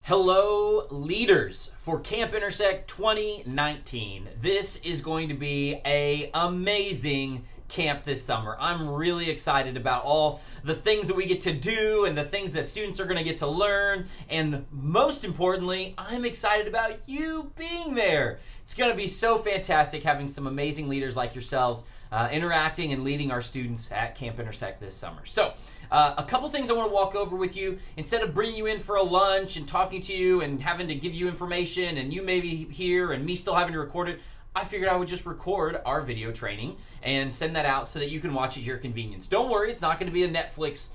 Hello, leaders, for Camp Intersect 2019. This is going to be an amazing camp this summer. I'm really excited about all the things that we get to do and the things that students are going to get to learn. And most importantly, I'm excited about you being there. It's going to be so fantastic having some amazing leaders like yourselves interacting and leading our students at Camp Intersect this summer. So, a couple things I want to walk over with you. Instead of bringing you in for a lunch and talking to you and having to give you information and you maybe here and me still having to record it, I figured I would just record our video training and send that out so that you can watch it at your convenience. Don't worry, it's not going to be a Netflix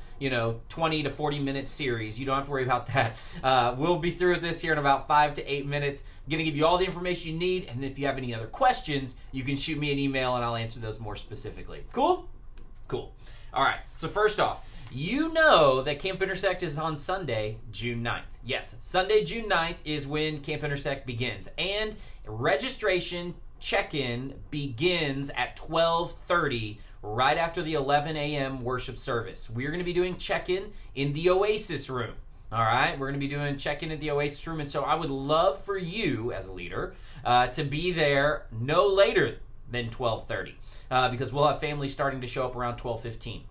20 to 40 minute series. You don't have to worry about that. We'll be through this here in about 5 to 8 minutes. I'm going to give you all the information you need, and if you have any other questions, you can shoot me an email and I'll answer those more specifically. Cool? Cool. All right, so first off, you know that Camp Intersect is on Sunday, June 9th. Yes, Sunday, June 9th is when Camp Intersect begins, and registration check-in begins at 12:30 right after the 11 a.m. worship service. We're going to be doing check-in in the Oasis room. All right, we're going to be doing check-in at the Oasis room, and so I would love for you as a leader to be there no later than 12:30 because we'll have families starting to show up around 12:15.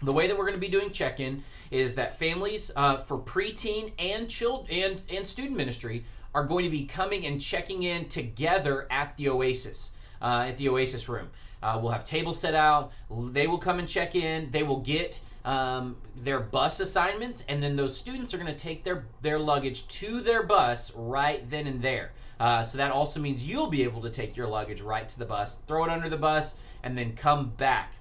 The way that we're going to be doing check-in is that families for preteen and student ministry are going to be coming and checking in together at the Oasis room. We'll have tables set out. They will come and check in. They will get their bus assignments, and then those students are going to take their luggage to their bus right then and there. So that also means you'll be able to take your luggage right to the bus, throw it under the bus, and then come back.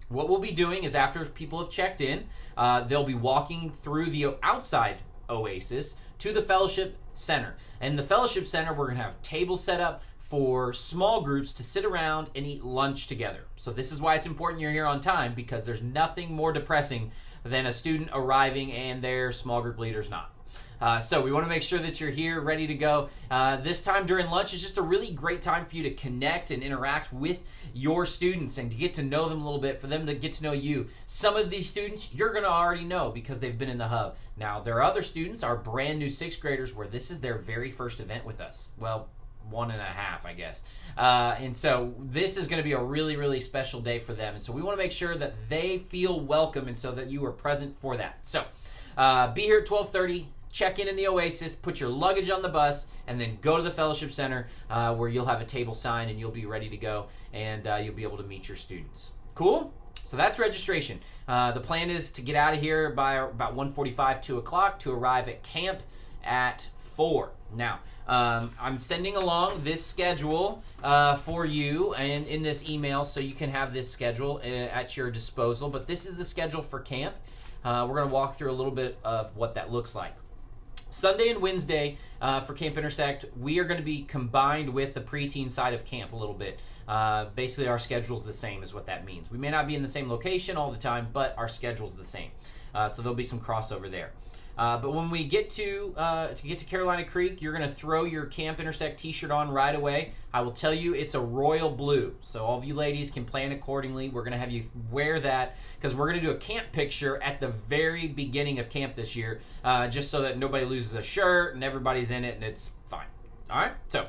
What we'll be doing is after people have checked in, they'll be walking through the outside Oasis to the Fellowship Center. And the Fellowship Center, we're going to have tables set up for small groups to sit around and eat lunch together. So this is why it's important you're here on time, because there's nothing more depressing than a student arriving and their small group leader's not. So we want to make sure that you're here, ready to go. This time during lunch is just a really great time for you to connect and interact with your students and to get to know them a little bit, for them to get to know you. Some of these students you're going to already know because they've been in the hub. Now, there are other students, our brand new 6th graders, where this is their very first event with us. Well, 1.5, I guess. And so this is going to be a really, really special day for them. And so we want to make sure that they feel welcome and so that you are present for that. So be here at 12:30. Check in the Oasis, put your luggage on the bus, and then go to the Fellowship Center where you'll have a table signed and you'll be ready to go, and you'll be able to meet your students. Cool? So that's registration. The plan is to get out of here by about 1:45, 2 o'clock to arrive at camp at 4. Now, I'm sending along this schedule for you and in this email so you can have this schedule at your disposal, but this is the schedule for camp. We're going to walk through a little bit of what that looks like. Sunday and Wednesday for Camp Intersect, we are going to be combined with the preteen side of camp a little bit. Basically, our schedule's the same is what that means. We may not be in the same location all the time, but our schedule's the same. So there'll be some crossover there. But when we get to Carolina Creek, you're going to throw your Camp Intersect t-shirt on right away. I will tell you it's a royal blue, so all of you ladies can plan accordingly. We're going to have you wear that because we're going to do a camp picture at the very beginning of camp this year, just so that nobody loses a shirt and everybody's in it and it's fine. All right, so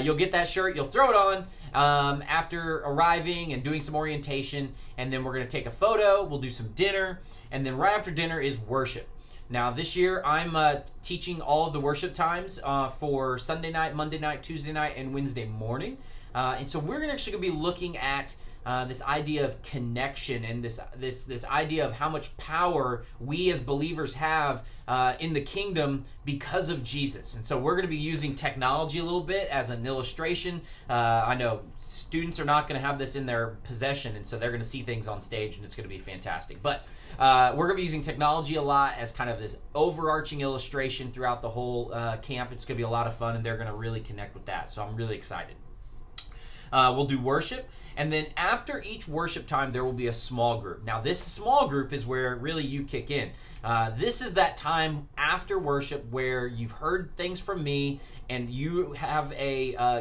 you'll get that shirt, you'll throw it on after arriving and doing some orientation, and then we're going to take a photo, we'll do some dinner, and then right after dinner is worship. Now, this year, I'm teaching all of the worship times for Sunday night, Monday night, Tuesday night, and Wednesday morning. And so we're actually going to be looking at this idea of connection and this idea of how much power we as believers have in the kingdom because of Jesus. And so we're going to be using technology a little bit as an illustration. I know students are not going to have this in their possession, and so they're going to see things on stage, and it's going to be fantastic. But we're going to be using technology a lot as kind of this overarching illustration throughout the whole camp. It's going to be a lot of fun, and they're going to really connect with that. So I'm really excited. We'll do worship, and then after each worship time, there will be a small group. Now, this small group is where really you kick in. This is that time after worship where you've heard things from me, and you have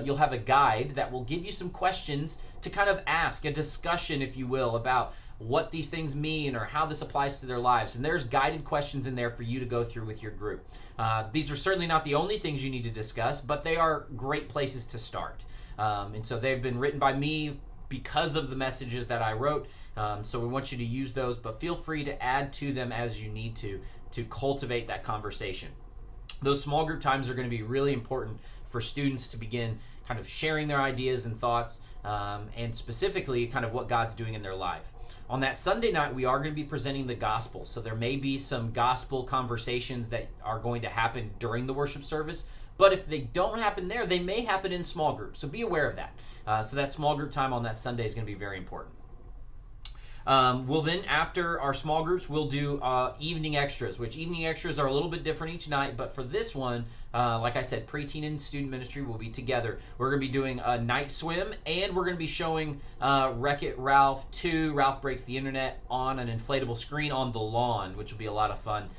you'll have a guide that will give you some questions to kind of ask a discussion, if you will, about what these things mean or how this applies to their lives. And there's guided questions in there for you to go through with your group. These are certainly not the only things you need to discuss, but they are great places to start. And so they've been written by me because of the messages that I wrote. So we want you to use those, but feel free to add to them as you need to cultivate that conversation. Those small group times are going to be really important for students to begin kind of sharing their ideas and thoughts, and specifically kind of what God's doing in their life. On that Sunday night, we are going to be presenting the gospel. So there may be some gospel conversations that are going to happen during the worship service. But if they don't happen there, they may happen in small groups. So be aware of that. So that small group time on that Sunday is going to be very important. We'll then, after our small groups, we'll do evening extras, which evening extras are a little bit different each night. But for this one, like I said, preteen and student ministry will be together. We're going to be doing a night swim, and we're going to be showing Wreck-It Ralph 2, Ralph Breaks the Internet, on an inflatable screen on the lawn, which will be a lot of fun.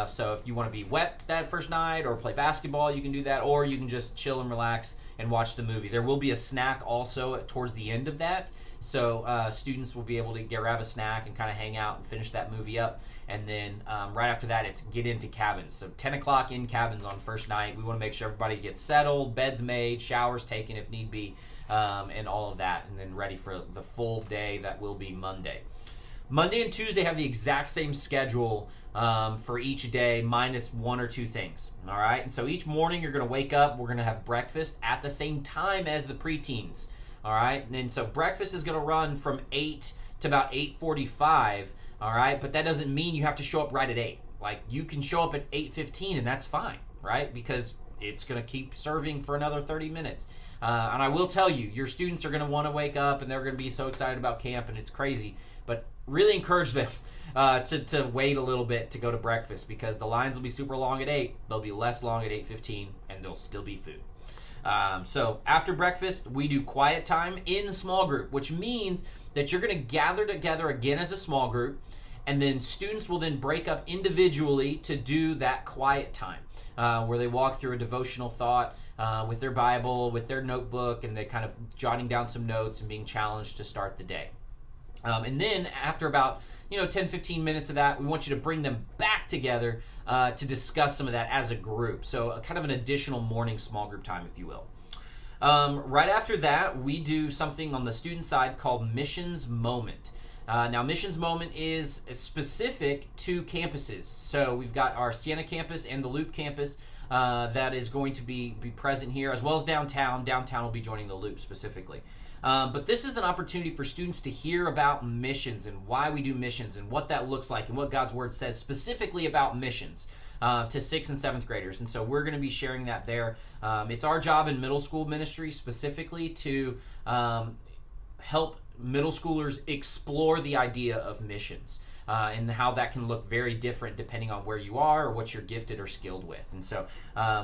So if you want to be wet that first night or play basketball, you can do that, or you can just chill and relax and watch the movie. There will be a snack also towards the end of that. So students will be able to grab a snack and kind of hang out and finish that movie up. And then right after that, it's get into cabins. So 10 o'clock in cabins on first night. We want to make sure everybody gets settled, beds made, showers taken if need be, and all of that. And then ready for the full day that will be Monday. Monday and Tuesday have the exact same schedule for each day, minus one or two things. All right? And so each morning you're going to wake up. We're going to have breakfast at the same time as the preteens. All right, and so breakfast is going to run from 8 to about 8:45. All right, but that doesn't mean you have to show up right at 8. Like, you can show up at 8:15, and that's fine, right? Because it's going to keep serving for another 30 minutes. And I will tell you, your students are going to want to wake up, and they're going to be so excited about camp, and it's crazy. But really encourage them to wait a little bit to go to breakfast, because the lines will be super long at 8. They'll be less long at 8:15, and there'll still be food. So after breakfast, we do quiet time in small group, which means that you're going to gather together again as a small group, and then students will then break up individually to do that quiet time, where they walk through a devotional thought with their Bible, with their notebook, and they kind of jotting down some notes and being challenged to start the day. And then after about 10-15 minutes of that, we want you to bring them back together to discuss some of that as a group. So kind of an additional morning small group time, if you will. Right after that, we do something on the student side called Missions Moment. Now, Missions Moment is specific to campuses. So we've got our Siena campus and the Loop campus that is going to be present here, as well as downtown. Downtown will be joining the Loop specifically. But this is an opportunity for students to hear about missions and why we do missions and what that looks like and what God's Word says specifically about missions to 6th and 7th graders. And so we're going to be sharing that there. It's our job in middle school ministry specifically to help middle schoolers explore the idea of missions. And how that can look very different depending on where you are or what you're gifted or skilled with. And so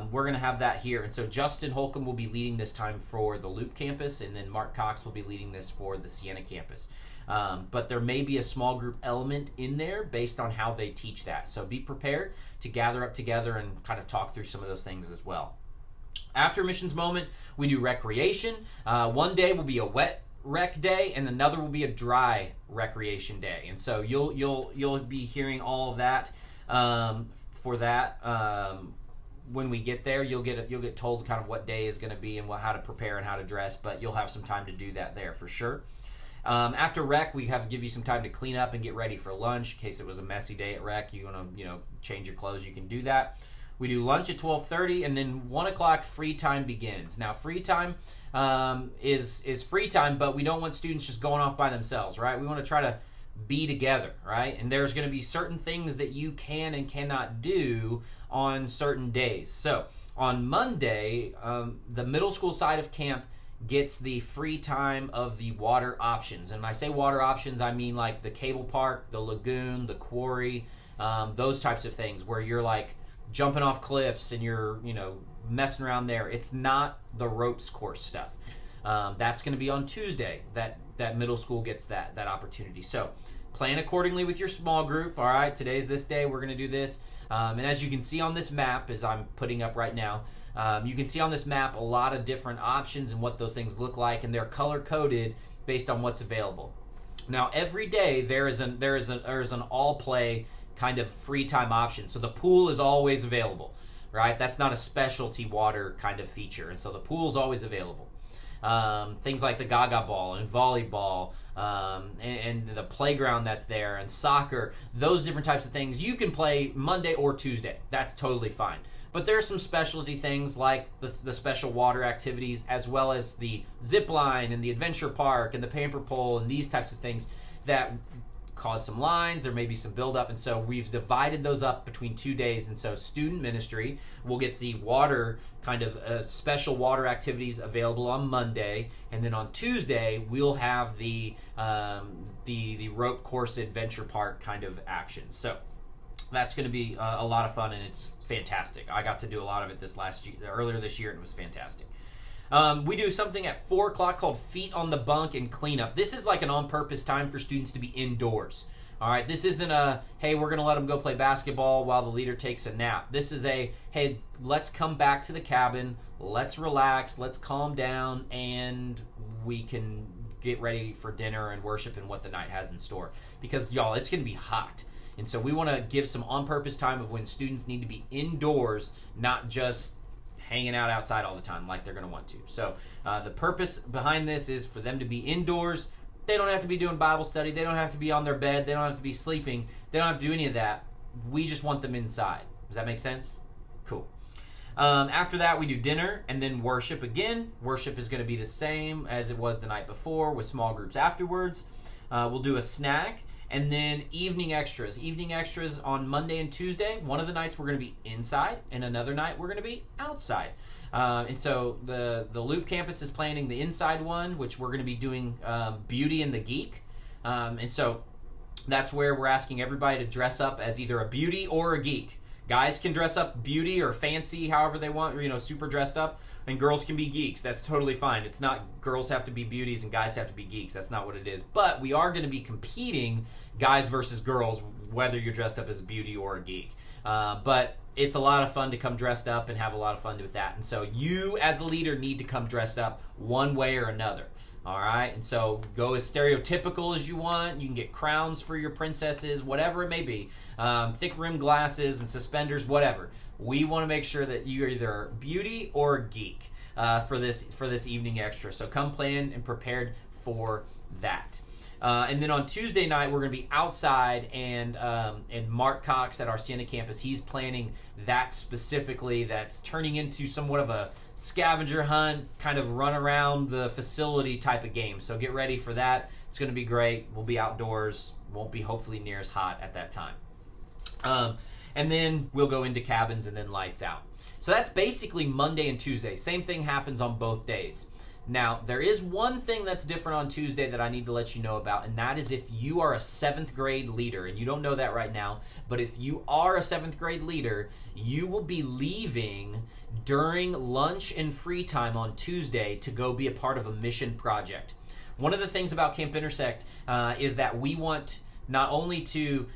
we're going to have that here. And so Justin Holcomb will be leading this time for the Loop campus, and then Mark Cox will be leading this for the Siena campus. But there may be a small group element in there based on how they teach that. So be prepared to gather up together and kind of talk through some of those things as well. After Missions Moment, we do recreation. One day will be a wet rec day, and another will be a dry recreation day. And so you'll be hearing all of that for that when we get there. You'll get told kind of what day is going to be and how to prepare and how to dress, but you'll have some time to do that there for sure. After rec, we give you some time to clean up and get ready for lunch in case it was a messy day at rec. You want to change your clothes, you can do that. We do lunch at 12:30, and then 1 o'clock free time begins. Now, free time is free time, but we don't want students just going off by themselves, right? We want to try to be together, right? And there's going to be certain things that you can and cannot do on certain days. So on Monday, the middle school side of camp gets the free time of the water options. And when I say water options, I mean like the cable park, the lagoon, the quarry, those types of things where you're like jumping off cliffs and you're, messing around there. It's not the ropes course stuff. That's going to be on Tuesday. That middle school gets that opportunity. So plan accordingly with your small group. All right, today's this day. We're going to do this. And as you can see on this map, as I'm putting up right now, you can see on this map a lot of different options and what those things look like, and they're color-coded based on what's available. Now, every day there is an all play kind of free time option. So the pool is always available, right? That's not a specialty water kind of feature. And so the pool is always available. Things like the gaga ball and volleyball, and the playground that's there, and soccer, those different types of things. You can play Monday or Tuesday. That's totally fine. But there are some specialty things like the special water activities, as well as the zip line and the adventure park and the paper pole and these types of things that cause some lines or maybe some buildup. And so we've divided those up between 2 days. And so student ministry will get the water kind of special water activities available on Monday, and then on Tuesday we'll have the rope course adventure park kind of action. So that's going to be a lot of fun, and it's fantastic. I got to do a lot of it earlier this year, and it was fantastic. We do something at 4 o'clock called Feet on the Bunk and Cleanup. This is like an on-purpose time for students to be indoors. All right, this isn't hey, we're going to let them go play basketball while the leader takes a nap. This is hey, let's come back to the cabin, let's relax, let's calm down, and we can get ready for dinner and worship and what the night has in store. Because, y'all, it's going to be hot. And so we want to give some on-purpose time of when students need to be indoors, not just hanging out outside all the time like they're going to want to. So the purpose behind this is for them to be indoors. They don't have to be doing Bible study. They don't have to be on their bed. They don't have to be sleeping. They don't have to do any of that. We just want them inside. Does that make sense? Cool. After that, we do dinner and then worship again. Worship is going to be the same as it was the night before with small groups afterwards. We'll do a snack. And then evening extras. Evening extras on Monday and Tuesday. One of the nights we're going to be inside, and another night we're going to be outside. And so the Loop campus is planning the inside one, which we're going to be doing Beauty and the Geek. And so that's where we're asking everybody to dress up as either a beauty or a geek. Guys can dress up beauty or fancy, however they want, or, super dressed up. And girls can be geeks. That's totally fine. It's not girls have to be beauties and guys have to be geeks. That's not what it is. But we are going to be competing guys versus girls, whether you're dressed up as a beauty or a geek. But it's a lot of fun to come dressed up and have a lot of fun with that. And so you, as a leader, need to come dressed up one way or another. All right? And so go as stereotypical as you want. You can get crowns for your princesses, whatever it may be. Thick rimmed glasses and suspenders, whatever. We want to make sure that you're either beauty or geek for this evening extra. So come planned and prepared for that. And then on Tuesday night, we're going to be outside, and Mark Cox at our Siena campus, he's planning that specifically. That's turning into somewhat of a scavenger hunt, kind of run around the facility type of game. So get ready for that. It's going to be great. We'll be outdoors. Won't be hopefully near as hot at that time. And then we'll go into cabins and then lights out. So that's basically Monday and Tuesday. Same thing happens on both days. Now, there is one thing that's different on Tuesday that I need to let you know about, and that is if you are a 7th grade leader, and you don't know that right now, but if you are a 7th grade leader, you will be leaving during lunch and free time on Tuesday to go be a part of a mission project. One of the things about Camp Intersect is that we want not only to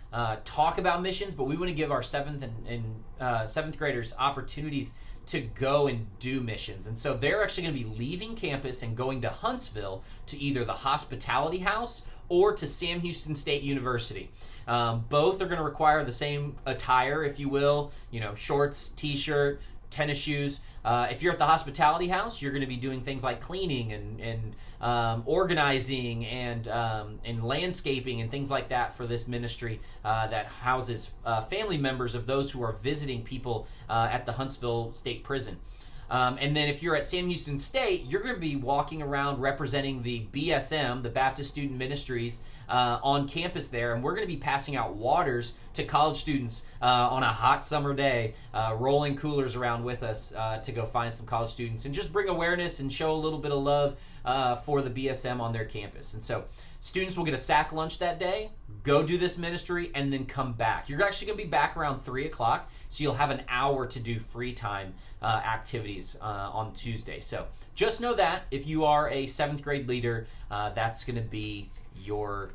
talk about missions, but we want to give our 7th and 7th graders opportunities to go and do missions. And so they're actually going to be leaving campus and going to Huntsville to either the Hospitality House or to Sam Houston State University. Both are going to require the same attire, if you will, shorts, t-shirt, tennis shoes. If you're at the Hospitality House, you're going to be doing things like cleaning and organizing and landscaping and things like that for this ministry that houses family members of those who are visiting people at the Huntsville State Prison. And then if you're at Sam Houston State, you're going to be walking around representing the BSM, the Baptist Student Ministries, on campus there, and we're going to be passing out waters to college students on a hot summer day, rolling coolers around with us to go find some college students and just bring awareness and show a little bit of love for the BSM on their campus. And so students will get a sack lunch that day, go do this ministry, and then come back. You're actually going to be back around 3 o'clock, so you'll have an hour to do free time activities on Tuesday. So just know that if you are a 7th grade leader, that's going to be your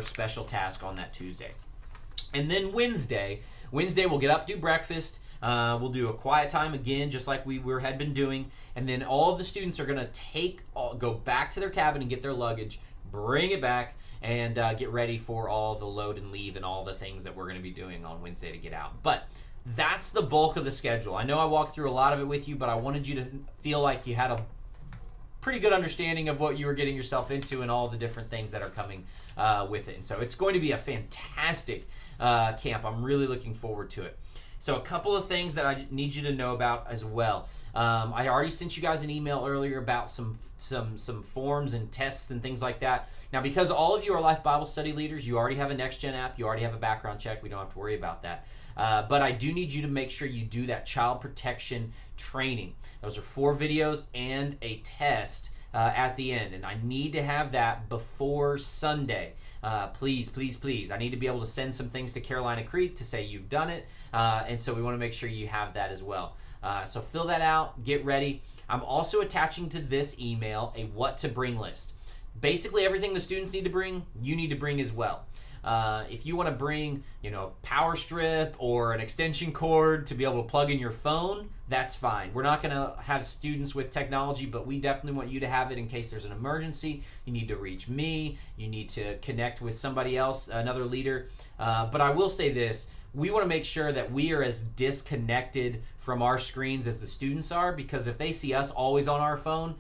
special task on that Tuesday. And then Wednesday, Wednesday we'll get up, do breakfast. We'll do a quiet time again, just like we had been doing, and then all of the students are going to go back to their cabin and get their luggage, bring it back, and get ready for all the load and leave and all the things that we're going to be doing on Wednesday to get out. But that's the bulk of the schedule. I know I walked through a lot of it with you, but I wanted you to feel like you had a pretty good understanding of what you were getting yourself into and all the different things that are coming with it. And so it's going to be a fantastic camp. I'm really looking forward to it. So a couple of things that I need you to know about as well. I already sent you guys an email earlier about some forms and tests and things like that. Now, because all of you are Life Bible Study leaders, you already have a Next Gen app, you already have a background check, we don't have to worry about that. But I do need you to make sure you do that child protection training. Those are 4 videos and a test at the end, and I need to have that before Sunday. Please, please, please. I need to be able to send some things to Carolina Creek to say you've done it, and so we want to make sure you have that as well. So fill that out, get ready. I'm also attaching to this email a what to bring list. Basically everything the students need to bring, you need to bring as well. If you want to bring, a power strip or an extension cord to be able to plug in your phone, that's fine. We're not going to have students with technology, but we definitely want you to have it in case there's an emergency. You need to reach me. You need to connect with somebody else, another leader. But I will say this. We want to make sure that we are as disconnected from our screens as the students are, because if they see us always on our phone,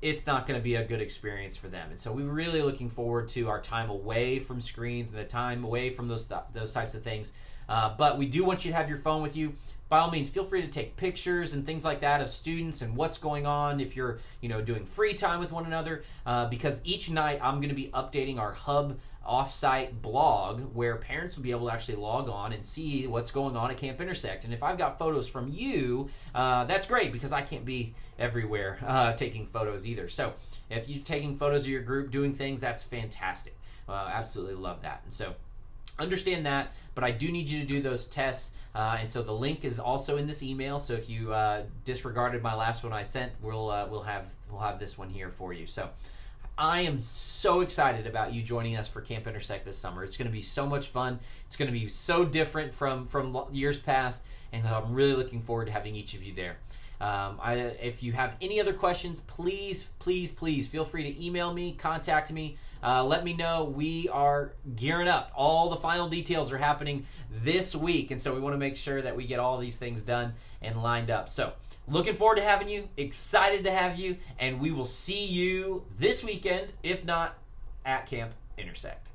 it's not going to be a good experience for them. And so we're really looking forward to our time away from screens and the time away from those types of things. But we do want you to have your phone with you. By all means, feel free to take pictures and things like that of students and what's going on if you're doing free time with one another, because each night I'm going to be updating our Hub offsite blog where parents will be able to actually log on and see what's going on at Camp Intersect. And if I've got photos from you, that's great, because I can't be everywhere taking photos either. So if you're taking photos of your group doing things, that's fantastic. Absolutely love that. And so understand that, but I do need you to do those tests. And so the link is also in this email. So if you disregarded my last one I sent, we'll have this one here for you. So I am so excited about you joining us for Camp Intersect this summer. It's going to be so much fun. It's going to be so different from years past, and I'm really looking forward to having each of you there. If you have any other questions, please, please, please feel free to email me, contact me. Let me know. We are gearing up. All the final details are happening this week, and so we want to make sure that we get all these things done and lined up. So looking forward to having you, excited to have you, and we will see you this weekend, if not at Camp Intersect.